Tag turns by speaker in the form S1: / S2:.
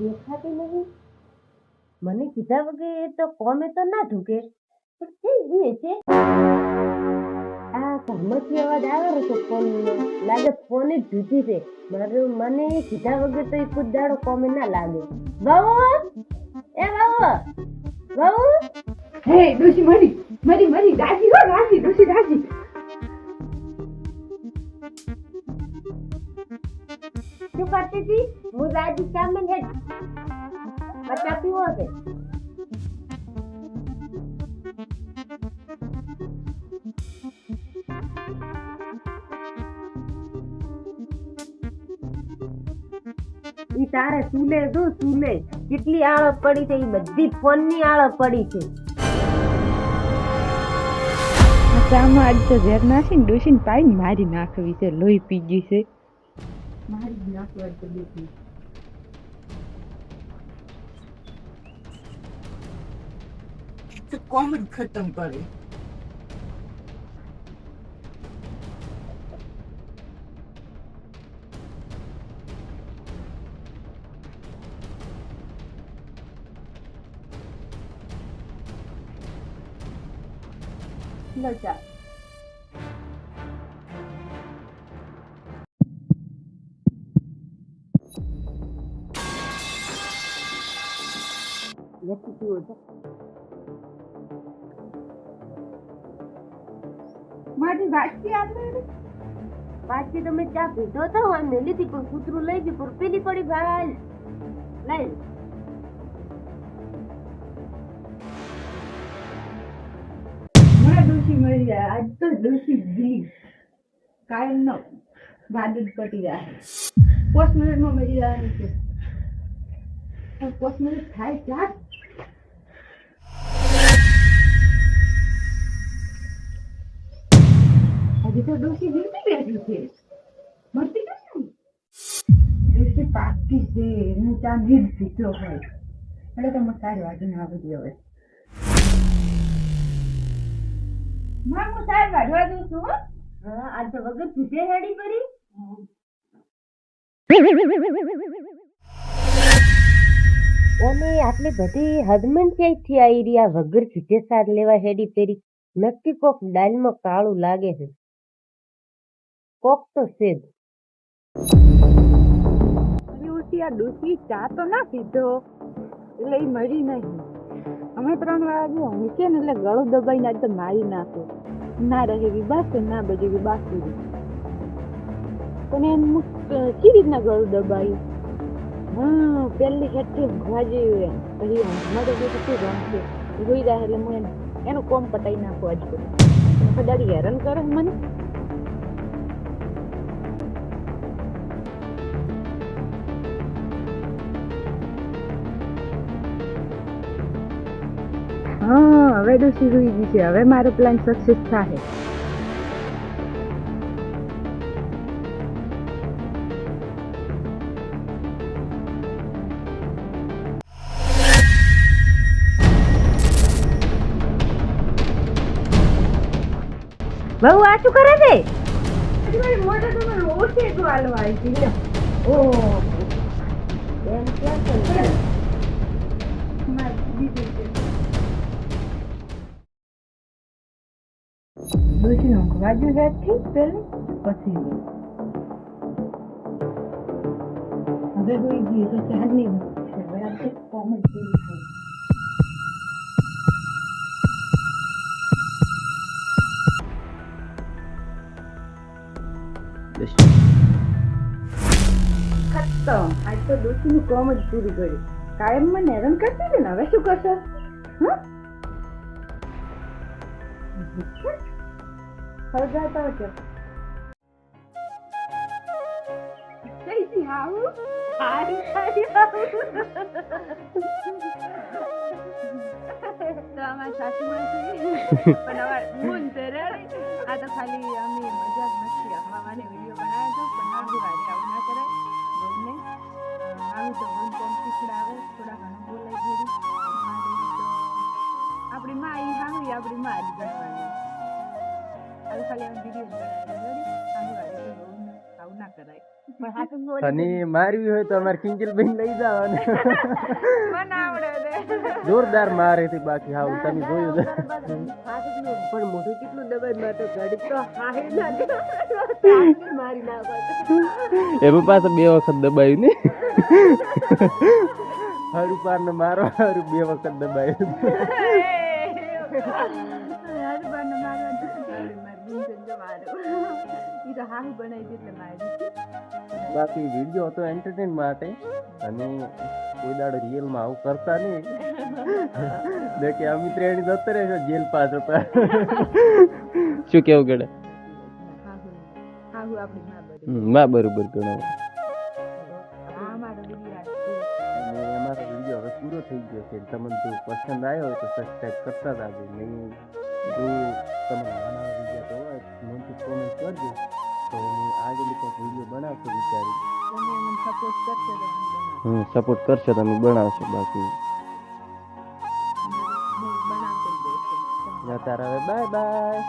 S1: દેખાતી નહીં. મને કીધા વગર તો કોમે તો ના ઢૂકે, પણ થઈ ગઈ છે. આ ઘરમાંથી અવાજ આવે છે ફોન લાગે ફોન જ જુદી છે. મને કીધા વગર તો એક દાડો કોમે ના લાગે. બાબુ એ બાબુ બાબુ
S2: હે ડોશી મરી મરી મરી રાજી હો રાજી ડોશી રાજી.
S1: શું કરતી હતી? હું રાજી સામે જ પચાસ પીવો છે. ઈ તારે સુલે જો સુલે કેટલી આળસ પડી છે. ઈ બધી ફોન ની આળસ પડી છે.
S2: ચામાં આજ તો ઝેર નાખીને ડોશીને પાઈને મારી નાખવી છે. લોહી પી ગઈ છે. મારી નાખવા તો બેઠી કોમ જ ખતમ કરે. લજા મારી વાટકી આપણે
S1: પાછી તમે ચા પીધો તો મેં લીધી પણ કૂતરું લઈ ગયું પણ પેલી પડી ભાઈ લઈ
S2: ડોશી મરી જાય. આજ તો ડોશી જી કાયમ નો વાદળ પટી જાય. 5 મિનિટમાં મરી જવાની છે. 5 મિનિટ થાય ચાર. હજી તો ડોશી જીવતી બેઠી છે. મરતી નથી. ડોશી પાકી છે. એનું ચા નીર પીધો હોય એટલે તો સારી વાગીને આવી હવે. હું સાહેબ વાઢવા દઉં છું.
S1: હા આજ તો વગર સુધે હેડી પડી. ઓમે આટલી બધી હદમન ક્યાંયથી આવી રહ્યા વગર સીધે સાર લેવા હેડી પેરી. નક્કી કોક ડાલમાં કાળું લાગે છે. કોક તો છે જ.
S2: આ ડોશી ચા તો ના પીધો એટલે એ મરી નહીં. અમે 3 વાગે ઊંઘે ને એટલે ગળું દબાઈને આજ તો મારી નાખે. ના રહે બાસ ના બજે બાસ સુધી પણ એમ કેવી રીતના ગળું દબાયું. હા પહેલી હેઠી ઊંઘવા જેવું એમ પછી ઊંઘમાં તો શું રમશે જોઈ રહ્યા એટલે હું એનું કોમ પટાઈ નાખું. આજ કદાડી હેરાન કરે મને. હા હવે ડોશી જોઈ ગઈ છે. હવે મારો પ્લાન સક્સેસ થાય.
S1: બહુ આ શું કરે છે?
S2: મોઢા તો લોચે તો હાલવા આવી છે.
S1: ઓહ એમ ક્યાં છે?
S2: ડોશી ઊંઘવા જો રાતથી પહેલે પછી હવે હોઈ ગઈ તો ચારની છે. હવે આપણે કોમ જ પૂરું થાય. ખતમ. આજ તો ડોશીનું કોમ જ પૂરું કર્યું. કાયમ મને હેરાન કરતી હતી ને હવે શું કરશે? હળગાતા હશે. કઈથી આવું હારી હારી આવું તો અમારા સાસુમાં છે પણ અમાર મૂન છે રે. આ તો ખાલી અમે મજાક મસ્તી આપવા માટે વિડીયો બનાવ્યો હતો પણ ના વારે આવું ના કરાય. બહુને આવું તો બહુ કોમ શીખડાવે થોડા ઘણું બોલાય થોડી આપણી માં ઈ હાવી આપણી માં જ ગણવાની. હવે ખાલી આમ વિડીયો બનાવ્યો આનું વાળી તો બહુ આવું ના કરાય પણ હાથું બોલી
S3: અને મારવી હોય તો અમારે કિંજલબેન લઈ જાવ અને
S2: મને આવડે છે
S3: જોરદાર મારે હતી બાકી હાવ તમે જોયું છે.
S1: પણ મોઢું કેટલું દબાઈ માં તો ઘડી તો હાહે ના મારી નાખો
S3: એમાં પાછું 2 વખત દબાયું ને હારું પાર ને મારો હારું 2 વખત દબાયું. બાકી વિડીયો હતો એન્ટરટેન માટે અને કોઈ દાડો રિયલ માં આવું કરતા નહીં. દેખે અમિત રેણી જતો રહેશો જેલ પાછો શું કેવું ગડે માં બરોબર ગણો. અને અમારો વિડીયો હવે પૂરો થઈ ગયો છે. તમને જો પસંદ આવ્યો હોય તો સબસ્ક્રાઈબ કરતા જાજો. નહીં જો તમને આવા વિડીયો તો હોય નોંધી કોમેન્ટ કરજો તો હું આગળ કંઈક વિડીયો બનાવતો વિચારી. સપોર્ટ કરશો તમે બનાવશો. બાકી તારા હવે બાય બાય.